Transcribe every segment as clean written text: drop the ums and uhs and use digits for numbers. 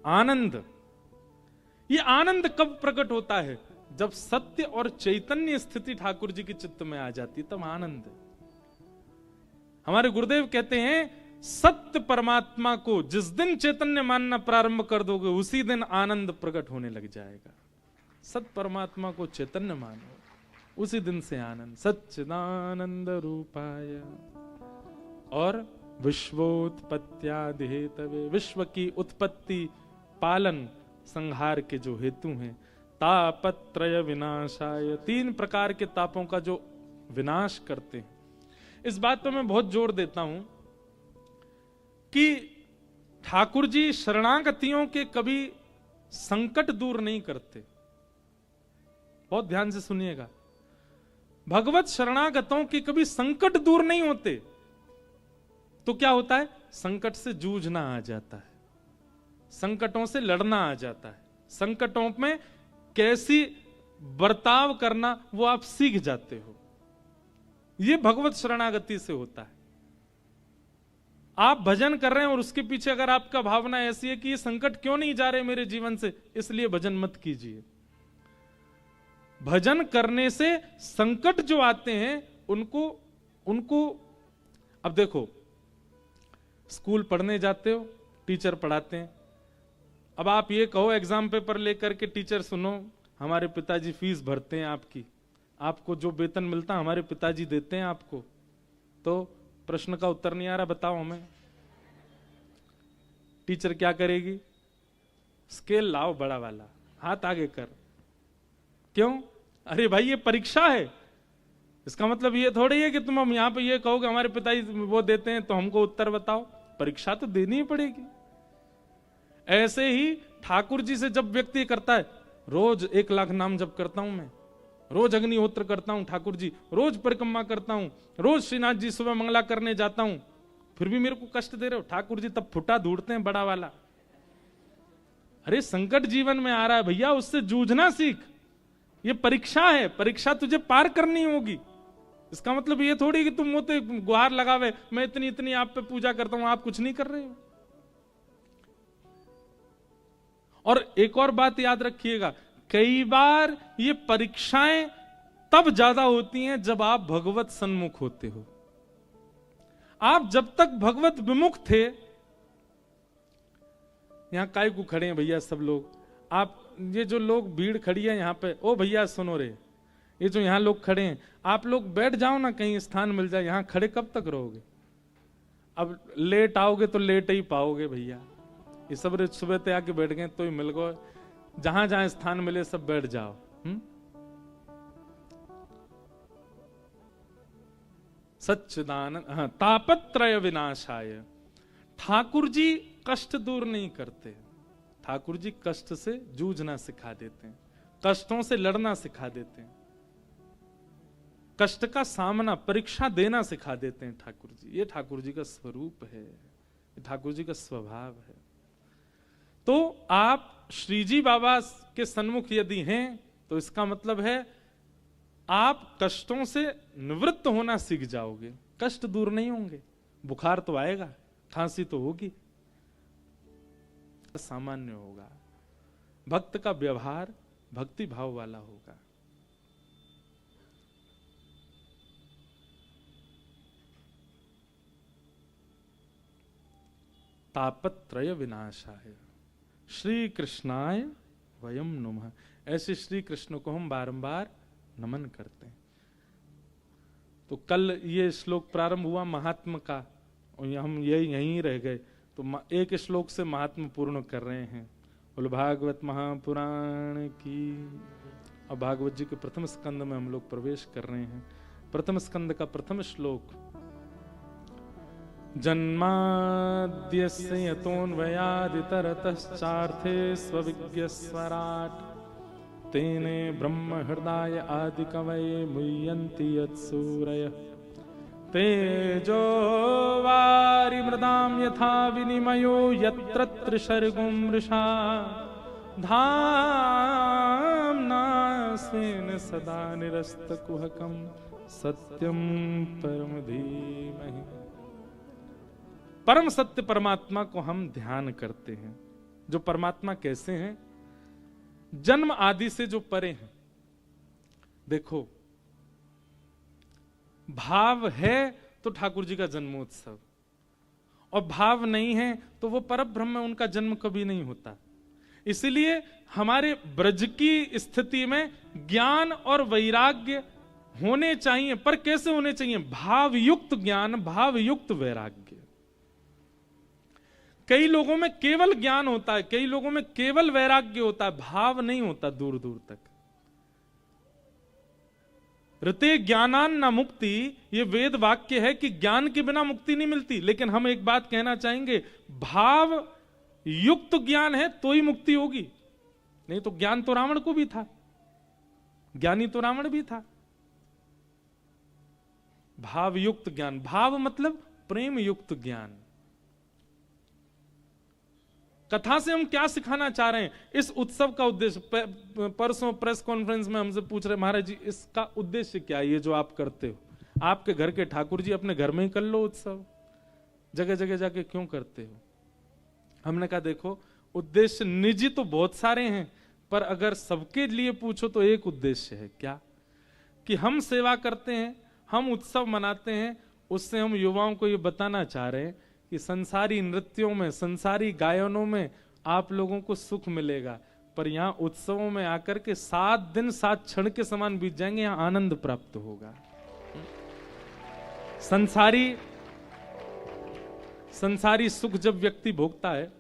आनंद। ये आनंद कब प्रकट होता है? जब सत्य और चैतन्य स्थिति ठाकुर जी के चित्त में आ जाती है, तब आनंद। हमारे गुरुदेव कहते हैं, सत्य परमात्मा को जिस दिन चैतन्य मानना प्रारंभ कर दोगे, उसी दिन आनंद प्रकट होने लग जाएगा। सत्य परमात्मा को चैतन्य मानो, उसी दिन से आनंद। सच्चिदानंद रूपाय और विश्वोत्पत्त्यादि हेतवे, विश्व की उत्पत्ति, पालन, संहार के जो हेतु हैं। तापत्रय विनाशाय, 3 प्रकार के तापों का जो विनाश करते हैं। इस बात पर मैं बहुत जोर देता हूं कि ठाकुर जी शरणागतियों के कभी संकट दूर नहीं करते। बहुत ध्यान से सुनिएगा, भगवत शरणागतों के कभी संकट दूर नहीं होते। तो क्या होता है? संकट से जूझना आ जाता है, संकटों से लड़ना आ जाता है, संकटों में कैसी बर्ताव करना वो आप सीख जाते हो। ये भगवत शरणागति से होता है। आप भजन कर रहे हैं और उसके पीछे अगर आपका भावना ऐसी है कि ये संकट क्यों नहीं जा रहे मेरे जीवन से, इसलिए भजन मत कीजिए। भजन करने से संकट जो आते हैं उनको अब देखो, स्कूल पढ़ने जाते हो, टीचर पढ़ाते हैं। अब आप ये कहो एग्जाम पेपर लेकर के, टीचर सुनो, हमारे पिताजी फीस भरते हैं आपकी, आपको जो वेतन मिलता है हमारे पिताजी देते हैं आपको, तो प्रश्न का उत्तर नहीं आ रहा, बताओ हमें। टीचर क्या करेगी? स्केल लाओ बड़ा वाला, हाथ आगे कर। क्यों? अरे भाई ये परीक्षा है। इसका मतलब ये थोड़ी है कि तुम हम यहां पे ये कहोगे हमारे पिताजी वो देते हैं तो हमको उत्तर बताओ। परीक्षा तो देनी ही पड़ेगी। ऐसे ही ठाकुर जी से जब व्यक्ति करता है, रोज 1 लाख नाम जप करता हूं मैं, रोज अग्निहोत्र करता हूं ठाकुर जी, रोज परिक्रमा करता हूं, रोज श्रीनाथ जी सुबह मंगला करने जाता हूं, फिर भी मेरे को कष्ट दे रहे हो ठाकुर जी, तब फुटा ढूंढते हैं बड़ा वाला। अरे संकट जीवन में आ रहा है भैया, उससे जूझना सीख। ये परीक्षा है, परीक्षा तुझे पार करनी होगी। इसका मतलब ये थोड़ी कि तुम मोते गुहार लगावे, मैं इतनी इतनी आप पे पूजा करता हूं, आप कुछ नहीं कर रहे हो। और एक और बात याद रखिएगा, कई बार ये परीक्षाएं तब ज्यादा होती हैं जब आप भगवत सन्मुख होते हो। आप जब तक भगवत विमुख थे, यहां काय को खड़े हैं भैया सब लोग, आप ये जो लोग भीड़ खड़ी है यहां पे, ओ भैया सुनो रे, ये जो यहां लोग खड़े हैं, आप लोग बैठ जाओ ना, कहीं स्थान मिल जाए। यहां खड़े कब तक रहोगे? अब लेट आओगे तो लेट ही पाओगे भैया। ये सब सुबह ते आके बैठ गए तो ही मिल गए, जहां जहां स्थान मिले सब बैठ जाओ। सच्चिदानंद तापत्रय विनाशाय, ठाकुर जी कष्ट दूर नहीं करते। ठाकुर जी कष्ट से जूझना सिखा देते हैं, कष्टों से लड़ना सिखा देते हैं, कष्ट का सामना, परीक्षा देना सिखा देते हैं ठाकुर जी। ये ठाकुर जी का स्वरूप है, ये ठाकुर जी का स्वभाव है। तो आप श्रीजी बाबा के सन्मुख यदि हैं तो इसका मतलब है आप कष्टों से निवृत्त होना सीख जाओगे। कष्ट दूर नहीं होंगे, बुखार तो आएगा, खांसी तो होगी, सामान्य होगा। भक्त का व्यवहार भक्ति भाव वाला होगा। तापत्रय विनाशाय श्री कृष्णाय वयम नुमः। ऐसे श्री कृष्ण को हम बारंबार नमन करते हैं। तो कल ये श्लोक प्रारंभ हुआ महात्मा का, और हम यहीं रह गए, तो एक श्लोक से महात्मा पूर्ण कर रहे हैं। बोलो भागवत महापुराण की। अब भागवत जी के प्रथम स्कंद में हम लोग प्रवेश कर रहे हैं। प्रथम स्कंद का प्रथम श्लोक, जन्माद्यस्य यतोऽन्वयादितरतश्चार्थे स्वविज्ञस्वराट् तेने ब्रह्म हृदय आदि कवये मुह्यन्ति यत्सूरयः तेजो वारिमृदां यथा विनिमयो यत्र त्रिसर्गो मृषा धाम्ना स्वेन सदा निरस्तकुहकं सत्यं परम धीमहि। परम सत्य परमात्मा को हम ध्यान करते हैं। जो परमात्मा कैसे हैं, जन्म आदि से जो परे हैं। देखो, भाव है तो ठाकुर जी का जन्मोत्सव, और भाव नहीं है तो वो परब्रह्म, उनका जन्म कभी नहीं होता। इसलिए हमारे ब्रज की स्थिति में ज्ञान और वैराग्य होने चाहिए, पर कैसे होने चाहिए? भाव युक्त ज्ञान, भाव युक्त वैराग्य। कई लोगों में केवल ज्ञान होता है, कई लोगों में केवल वैराग्य होता है, भाव नहीं होता दूर दूर तक। ऋते ज्ञानान न मुक्ति, ये वेद वाक्य है कि ज्ञान के बिना मुक्ति नहीं मिलती। लेकिन हम एक बात कहना चाहेंगे, भाव युक्त ज्ञान है तो ही मुक्ति होगी, नहीं तो ज्ञान तो रावण को भी था, ज्ञानी तो रावण भी था। भाव युक्त ज्ञान, भाव मतलब प्रेम युक्त ज्ञान। कथा से हम क्या सिखाना चाह रहे हैं? इस उत्सव का उद्देश्य, परसों प्रेस कॉन्फ्रेंस में हमसे पूछ रहे, महाराज जी इसका उद्देश्य क्या है? ये जो आप करते हो, आपके घर के ठाकुर जी अपने घर में ही कर लो उत्सव, जगह जगह जाके क्यों करते हो? हमने कहा देखो, उद्देश्य निजी तो बहुत सारे हैं, पर अगर सबके लिए पूछो तो एक उद्देश्य है। क्या? कि हम सेवा करते हैं, हम उत्सव मनाते हैं, उससे हम युवाओं को ये बताना चाह रहे हैं कि संसारी नृत्यों में, संसारी गायनों में आप लोगों को सुख मिलेगा, पर यहां उत्सवों में आकर के 7 दिन 7 क्षण के समान बीत जाएंगे, यहां आनंद प्राप्त होगा। संसारी सुख जब व्यक्ति भोगता है,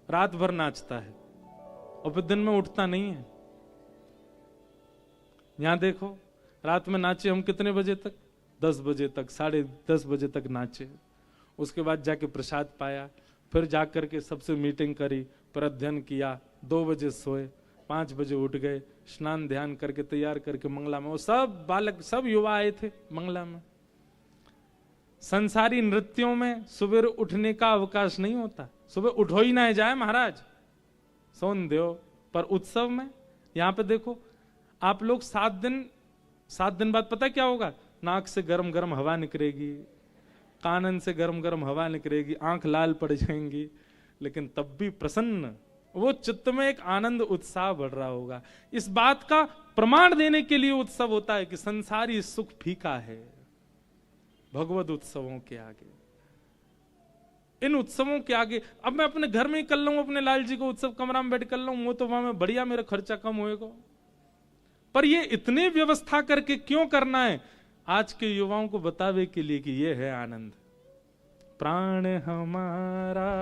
रात भर नाचता है और फिर दिन में उठता नहीं है। यहां देखो, रात में नाचे हम कितने बजे तक? 10 बजे तक, 10:30 बजे तक नाचे। उसके बाद जाके प्रसाद पाया, फिर जाकर के सबसे मीटिंग करी, पर अध्ययन किया, 2 बजे सोए, 5 बजे उठ गए, स्नान ध्यान करके तैयार करके मंगला में, वो सब बालक, सब युवा आए थे मंगला में। संसारी नृत्यों में सुबह उठने का अवकाश नहीं होता, सुबह उठो ही ना जाए महाराज, सोन दो। पर उत्सव में यहां पे देखो, आप लोग 7 दिन बाद पता क्या होगा? नाक से गरम गरम हवा निकलेगी, कानन से गरम गरम हवा निकलेगी, आंख लाल पड़ जाएंगी, लेकिन तब भी प्रसन्न, वो चित्त में एक आनंद उत्साह बढ़ रहा होगा। इस बात का प्रमाण देने के लिए उत्सव होता है कि संसारी सुख फीका है भगवत उत्सवों के आगे। इन उत्सवों के आगे अब मैं अपने घर में ही कर लूं, अपने लाल जी को उत्सव कमरा में बैठ कर लूं, वो तो वहां में बढ़िया, मेरा खर्चा कम होएगा। पर ये इतनी व्यवस्था करके क्यों करना है? आज के युवाओं को बतावे के लिए कि ये है आनंद। प्राण हमारा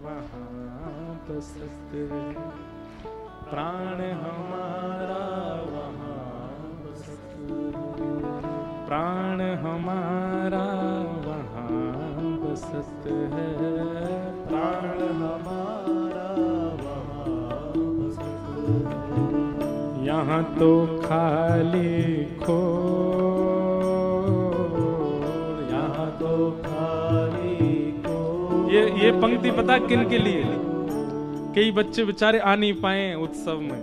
वहां बसते, प्राण हमारा वहां बसते, प्राण हमारा वहां बसते है, प्राण हमारा वहां बसते है। यहाँ तो खाली खो, ये पंक्ति पता किन के लिए? कई बच्चे बेचारे आ नहीं पाए उत्सव में,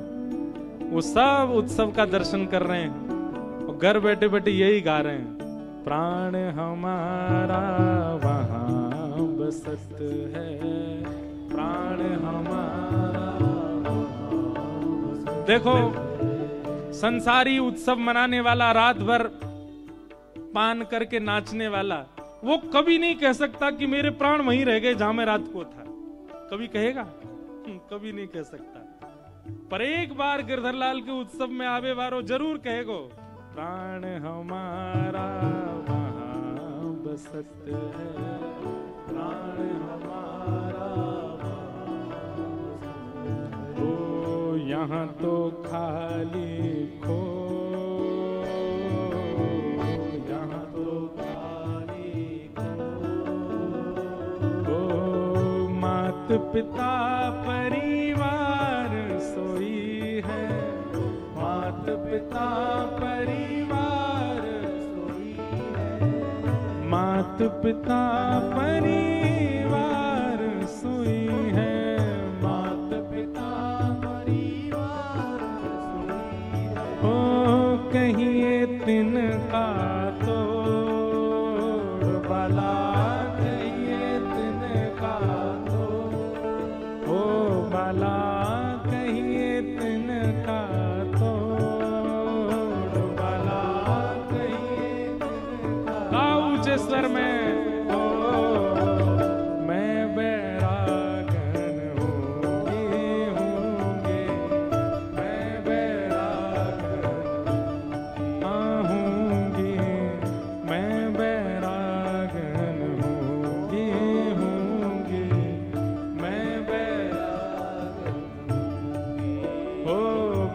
वो सब उत्सव का दर्शन कर रहे हैं और घर बैठे बैठे यही गा रहे हैं, प्राण हमारा वहां बसत है, प्राण हमारा वहां। देखो, संसारी उत्सव मनाने वाला, रात भर पान करके नाचने वाला, वो कभी नहीं कह सकता कि मेरे प्राण वहीं रह गए जहां मैं रात को था। कभी कहेगा? कभी नहीं कह सकता। पर एक बार गिरधर लाल के उत्सव में आवे वारो जरूर कहेगो, प्राण हमारा वहां बसत है, प्राण हमारा ओ यहाँ तो खाली खो, यहाँ तो पिता परिवार सोई है, मात पिता परिवार सोई है, मात पिता परिवार सोई है, मात पिता परिवार सोई है। ओ कहिए तिनका तोड़ भला, कहिए तिनका बाला कहिए तिनका तोड़, बाला कहिए तिनका। गाओ ऊंचे स्वर में, मैं बैरागन होंगे, मैं बैरागन होंगी, मैं बैरागन होंगी, मैं बैरागन हो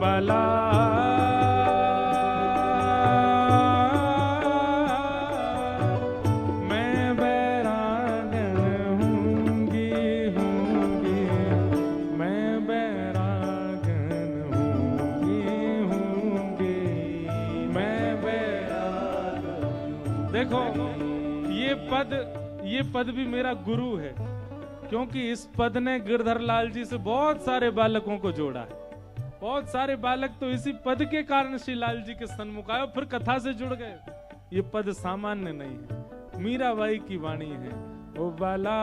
बाला। देखो ये पद भी मेरा गुरु है, क्योंकि इस पद ने गिरधर लाल जी से बहुत सारे बालकों को जोड़ा है। बहुत सारे बालक तो इसी पद के कारण श्री लाल जी के सन्मुख आए, फिर कथा से जुड़ गए। ये पद सामान्य नहीं है, मीराबाई की वाणी है। ओ बाला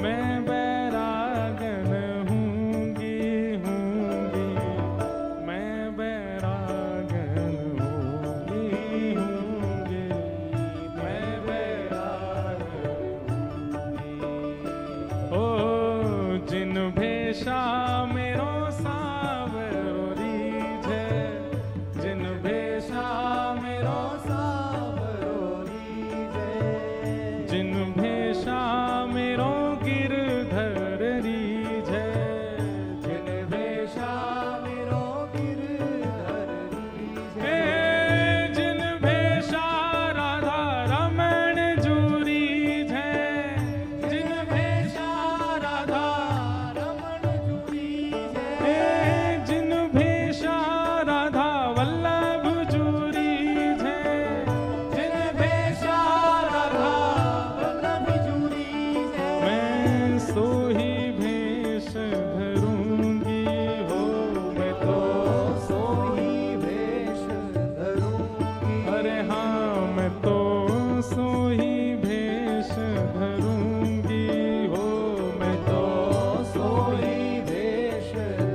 मैं बैरागन होंगी, मैं बैरागन होंगी, मैं बैरागन होंगी। ओ जिन भेषा मेरो सावरो रीझे, जिन भेषा मेरो सावरो रीझे, जिन भेषा मेरो गिरधर रीझे, जिन भेषा मेरो गिरधर रीझे, जिन भेषा राधा रमण जूरी है, जिन भेषा राधा रमण जूरी है, जिन भेषा राधा वल्लभ जूरी है, जिन भेषा राधा वल्लभ जूरी है, मैं सोही भेष धरूंगी हो, मैं तो सोही भेष धरूंगी। अरे हाँ, मैं तो सोही भेष धरूंगी हो, मैं तो सोही भेष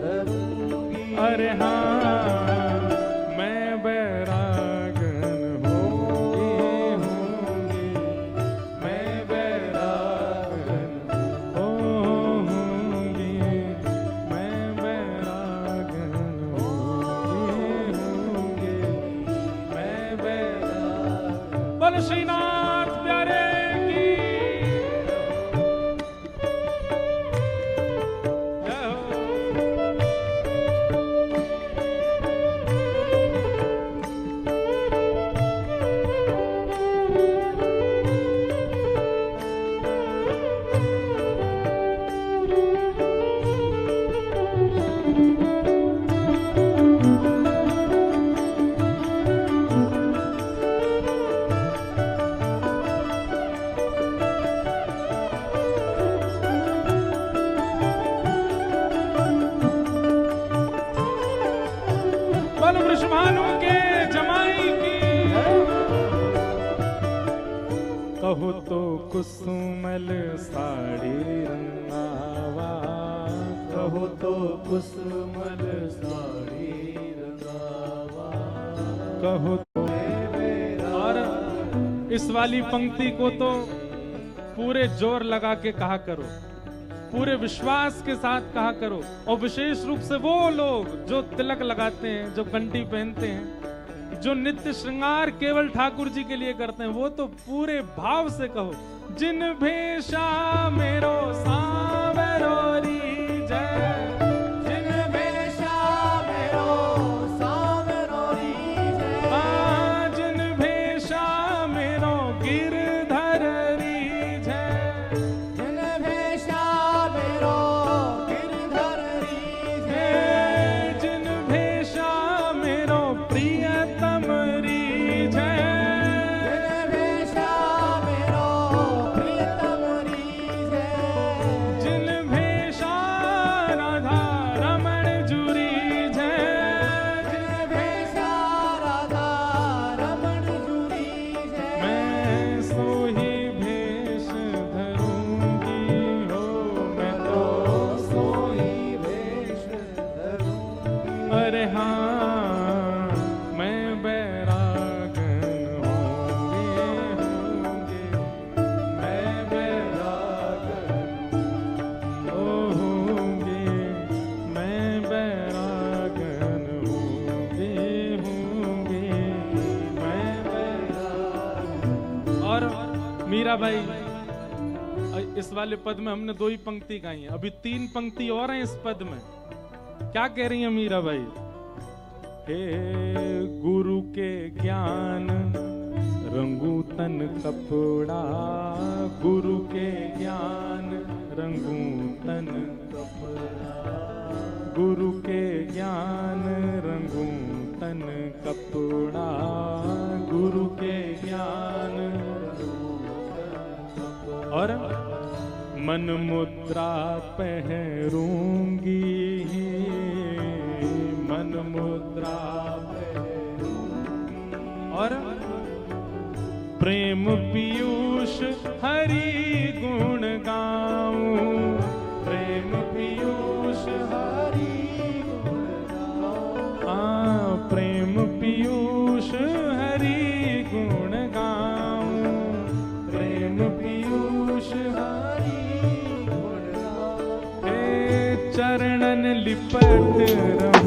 धरूंगी। अरे हाँ, मैं बैरागन होंगी, मैं बैरागन होंगी, मैं बैरागन होंगी, मैं बैरागन। बोलो श्रीनाथ प्यारे की जय हो। बोलो वृषभानु के जमाई की। कहो तो कुसुमल साड़ी रंगावा, कहो तो कुसुमल साड़ी रंगावा, कहो तो। और इस वाली पंक्ति को तो पूरे जोर लगा के कहा करो, पूरे विश्वास के साथ कहा करो। और विशेष रूप से वो लोग जो तिलक लगाते हैं, जो कंठी पहनते हैं, जो नित्य श्रृंगार केवल ठाकुर जी के लिए करते हैं, वो तो पूरे भाव से कहो। जिन भेषा मेरो सावरो रीझे, जिन भेषा मेरो सावरो रीझे, जिन भेषा मेरो गिरधर रीझे, जिन भेषा मेरो गिरधर रीझे, जिन भेषा मेरो प्रियतम रीझे, जिन भेषा मेरो प्रियतम रीझे, और मीराबाई, इस वाले पद में हमने 2 ही पंक्ति गाई है, अभी 3 पंक्ति और हैं इस पद में। क्या कह रही है मीराबाई? हे गुरु के ज्ञान रंगू तन कपड़ा, गुरु के ज्ञान रंगू तन कपड़ा, गुरु के ज्ञान रंगू तन कपड़ा, गुरु के ज्ञान। और मन मुद्रा पहरूंगी, मन मुद्रा पहरूंगी, और प्रेम पीयूष हरि गुण गाऊं, प्रेम पीयूष हरि गुण गाऊं, प्रेम पीयूष हरि गुण गाऊं, प्रेम पीयूष हरि गुण गाऊं। हे चरणन लिपट